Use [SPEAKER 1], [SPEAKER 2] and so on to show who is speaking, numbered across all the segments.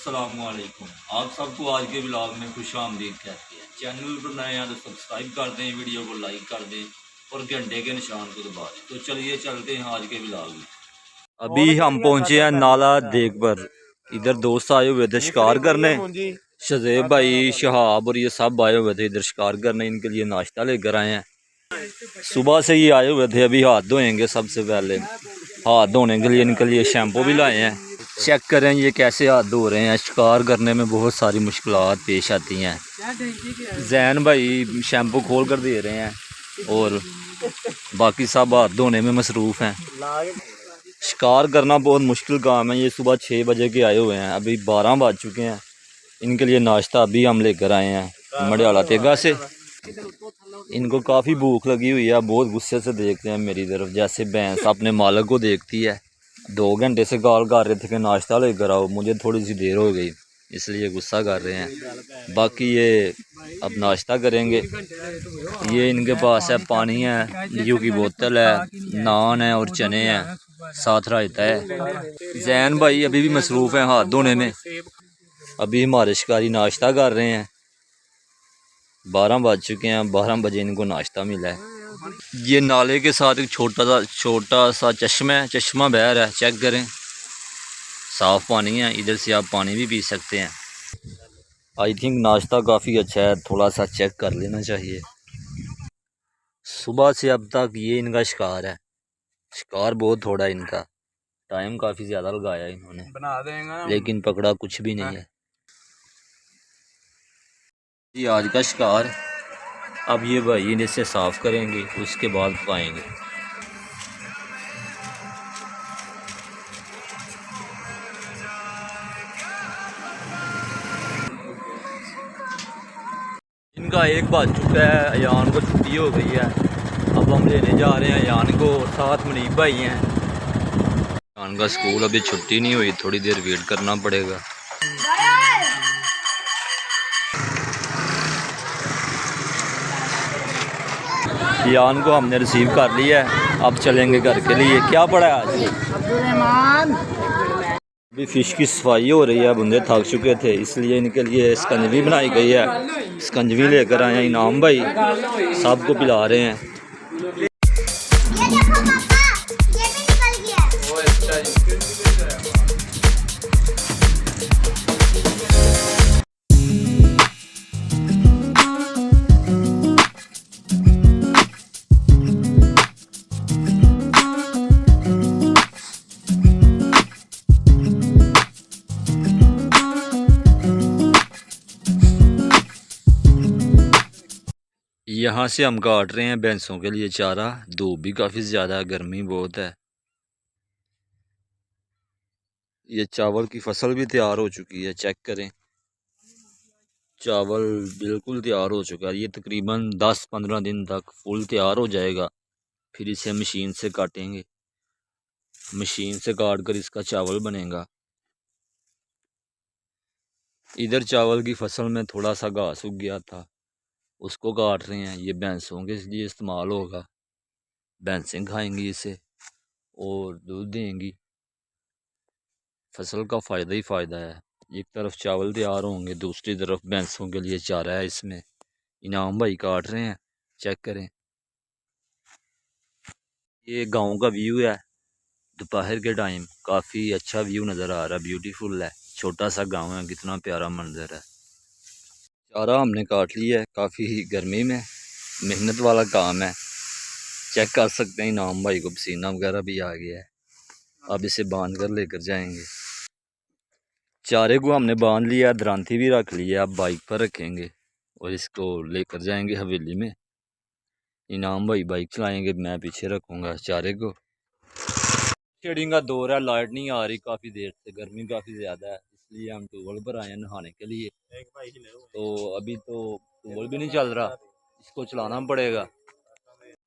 [SPEAKER 1] अस्सलामुअलैकुम। आप सबको आज के ब्लॉग में खुश आमदीद कहते हैं। चैनल पर नए हैं तो सब्सक्राइब कर दें, वीडियो को लाइक कर दें और घंटे के निशान को दबा दें। तो चलिए चलते हैं आज के ब्लॉग में। अभी हम पहुंचे हैं नाला देखबर। इधर दोस्त आए हुए थे शिकार करने, शजेब भाई, शहाब और ये सब आए हुए थे इधर शिकार करने। इनके लिए नाश्ता लेकर आए हैं। सुबह से ही आए हुए थे। अभी हाथ धोएंगे। सबसे पहले हाथ धोने के लिए इनके लिए शैम्पू भी लाए हैं। चेक करें ये कैसे हाथ धो रहे हैं। शिकार करने में बहुत सारी मुश्किलात पेश आती हैं। जैन भाई शैम्पू खोल कर दे रहे हैं और बाकी सब हाथ धोने में मसरूफ़ हैं। शिकार करना बहुत मुश्किल काम है। ये सुबह 6 बजे के आए हुए हैं, अभी 12 बज चुके हैं। इनके लिए नाश्ता अभी हम लेकर आए हैं मडियाला तेगा से। इनको काफ़ी भूख लगी हुई है, बहुत गुस्से से देख रहे हैं मेरी तरफ, जैसे भैंस अपने मालिक को देखती है। 2 घंटे से कॉल कर रहे थे कि नाश्ता लेकर आओ, मुझे थोड़ी सी देर हो गई इसलिए गुस्सा कर रहे हैं। बाकी ये अब नाश्ता करेंगे। ये इनके पास है पानी है, नींबू की बोतल है, नान है और चने हैं, साथ रायता है। जैन भाई अभी भी मसरूफ़ हैं हाथ धोने में। अभी हमारे शिकारी नाश्ता कर रहे हैं। 12 बज चुके हैं, 12 बजे इनको नाश्ता मिला है। ये नाले के साथ एक छोटा सा चश्मा बह रहा है, चेक करें, साफ़ पानी है। इधर से आप पानी भी पी सकते हैं। आई थिंक नाश्ता काफ़ी अच्छा है, थोड़ा सा चेक कर लेना चाहिए। सुबह से अब तक ये इनका शिकार है। शिकार बहुत थोड़ा है इनका, टाइम काफ़ी ज़्यादा लगाया इन्होंने, लेकिन पकड़ा कुछ भी नहीं है। ये आज का शिकार। अब ये भाई इसे साफ़ करेंगे, उसके बाद पाएंगे। इनका 1 बज चुका है, अयान को छुट्टी हो गई है। अब हम लेने जा रहे हैं अयान को, साथ मनीब भाई हैं। अयान का स्कूल अभी छुट्टी नहीं हुई, थोड़ी देर वेट करना पड़ेगा। अयान को हमने रिसीव कर लिया है, अब चलेंगे घर के लिए। क्या पड़ा है आज? अभी फ़िश की सफाई हो रही है। बंदे थक चुके थे इसलिए इनके लिए स्कंजवी बनाई गई है। स्कंजवी लेकर आए हैं इनाम भाई, सबको पिला रहे हैं। यहाँ से हम काट रहे हैं भैंसों के लिए चारा। धूप भी काफ़ी ज़्यादा है, गर्मी बहुत है। ये चावल की फसल भी तैयार हो चुकी है, चेक करें। चावल बिल्कुल तैयार हो चुका है। ये तकरीबन 10-15 दिन तक फुल तैयार हो जाएगा। फिर इसे मशीन से काटेंगे, मशीन से काट कर इसका चावल बनेगा। इधर चावल की फसल में थोड़ा सा घास उग गया था, उसको काट रहे हैं। ये भैंसों के लिए इस्तेमाल होगा, भैंसें खाएंगी इसे और दूध देंगी। फसल का फ़ायदा ही फ़ायदा है। एक तरफ चावल तैयार होंगे, दूसरी तरफ भैंसों के लिए चारा है। इसमें इनाम भाई काट रहे हैं, चेक करें। ये गांव का व्यू है दोपहर के टाइम, काफ़ी अच्छा व्यू नज़र आ रहा है, ब्यूटीफुल है। छोटा सा गांव है, कितना प्यारा मंजर है। चारा हमने काट लिया है। काफ़ी गर्मी में मेहनत वाला काम है, चेक कर सकते हैं। इनाम भाई को पसीना वगैरह भी आ गया है। अब इसे बांध कर लेकर जाएंगे। चारे को हमने बांध लिया, दरांती भी रख लिया। अब बाइक पर रखेंगे और इसको लेकर जाएंगे हवेली में। इनाम भाई बाइक चलाएंगे, मैं पीछे रखूँगा चारे को। शेडिंग का दौर है, लाइट नहीं आ रही काफ़ी देर से, गर्मी काफ़ी ज़्यादा है, इसलिए हम ट्यूबवेल पर आए हैं नहाने के लिए। तो अभी तो ट्यूबवेल भी नहीं चल रहा, इसको चलाना पड़ेगा।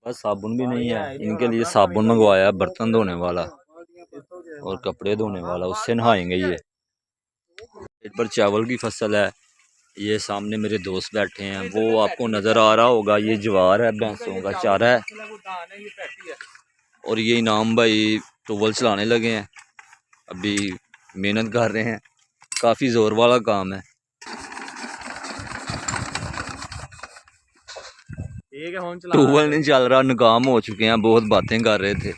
[SPEAKER 1] बस साबुन भी नहीं है, इनके लिए साबुन मंगवाया, बर्तन धोने वाला और कपड़े धोने वाला, उससे नहाएंगे। ये पेट पर चावल की फसल है। ये सामने मेरे दोस्त बैठे हैं, वो आपको नज़र आ रहा होगा। ये ज्वार है, भैंसों का चारा है। और ये इनाम भाई ट्यूबवेल चलाने लगे हैं, अभी मेहनत कर रहे हैं। काफ़ी ज़ोर वाला काम है। ट्यूबवेल नहीं चल रहा, नाकाम हो चुके हैं, बहुत बातें कर रहे थे।